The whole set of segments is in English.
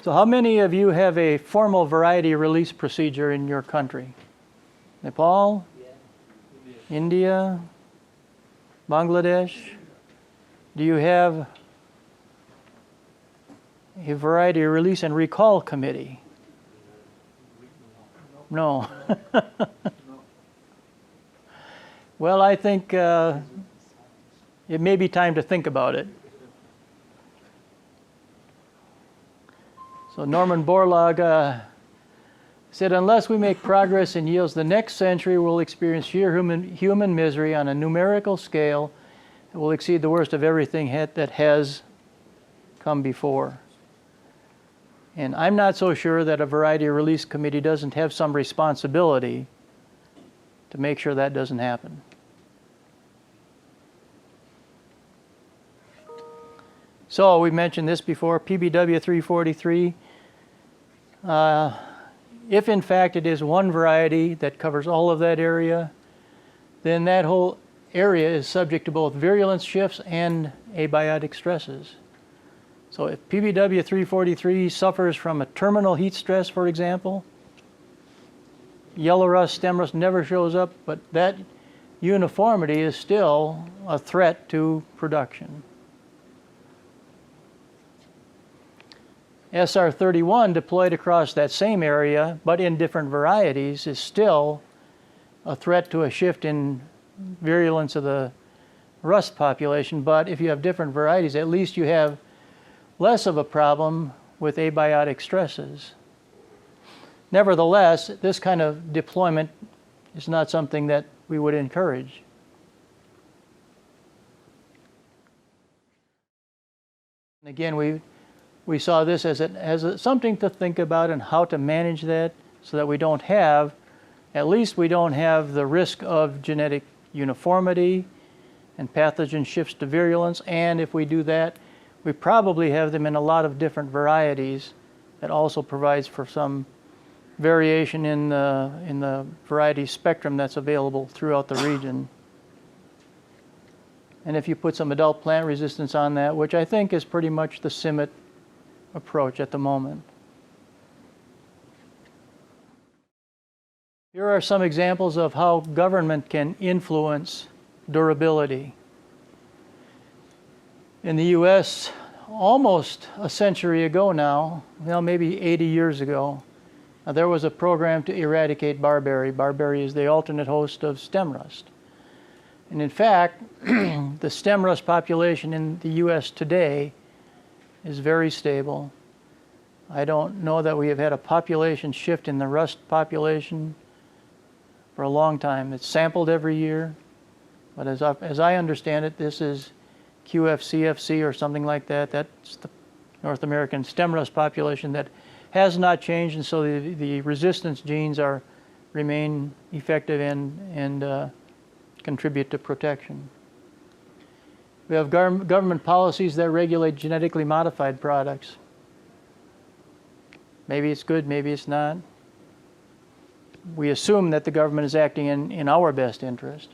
So how many of you have a formal variety release procedure in your country? Nepal? Yeah. India? Bangladesh? Do you have a variety release and recall committee? No. Well, I think it may be time to think about it. So Norman Borlaug said, unless we make progress in yields, the next century will experience sheer human misery on a numerical scale that will exceed the worst of everything that has come before. And I'm not so sure that a variety release committee doesn't have some responsibility to make sure that doesn't happen. So we mentioned this before, PBW 343. If in fact it is one variety that covers all of that area, then that whole area is subject to both virulence shifts and abiotic stresses. So if PBW 343 suffers from a terminal heat stress, for example, yellow rust, stem rust never shows up, but that uniformity is still a threat to production. SR31 deployed across that same area, but in different varieties, is still a threat to a shift in virulence of the rust population. But if you have different varieties, at least you have less of a problem with abiotic stresses. Nevertheless, this kind of deployment is not something that we would encourage. And again, we saw this as something to think about and how to manage that so that we don't have, at least we don't have the risk of genetic uniformity and pathogen shifts to virulence. And if we do that, we probably have them in a lot of different varieties. That also provides for some variation in the variety spectrum that's available throughout the region. And if you put some adult plant resistance on that, which I think is pretty much the CIMMYT approach at the moment. Here are some examples of how government can influence durability. In the US, almost a century ago now, well, maybe 80 years ago, there was a program to eradicate barberry. Barberry is the alternate host of stem rust. And in fact, the stem rust population in the US today is very stable. I don't know that we have had a population shift in the rust population for a long time. It's sampled every year, but as I understand it, this is QFCFC or something like that. That's the North American stem rust population that has not changed, and so the resistance genes remain effective and contribute to protection. We have government policies that regulate genetically modified products. Maybe it's good, maybe it's not. We assume that the government is acting in our best interest.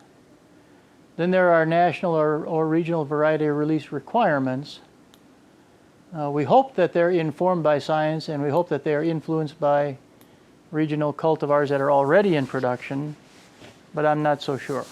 Then there are national or regional variety release requirements. We hope that they're informed by science, and we hope that they are influenced by regional cultivars that are already in production, but I'm not so sure.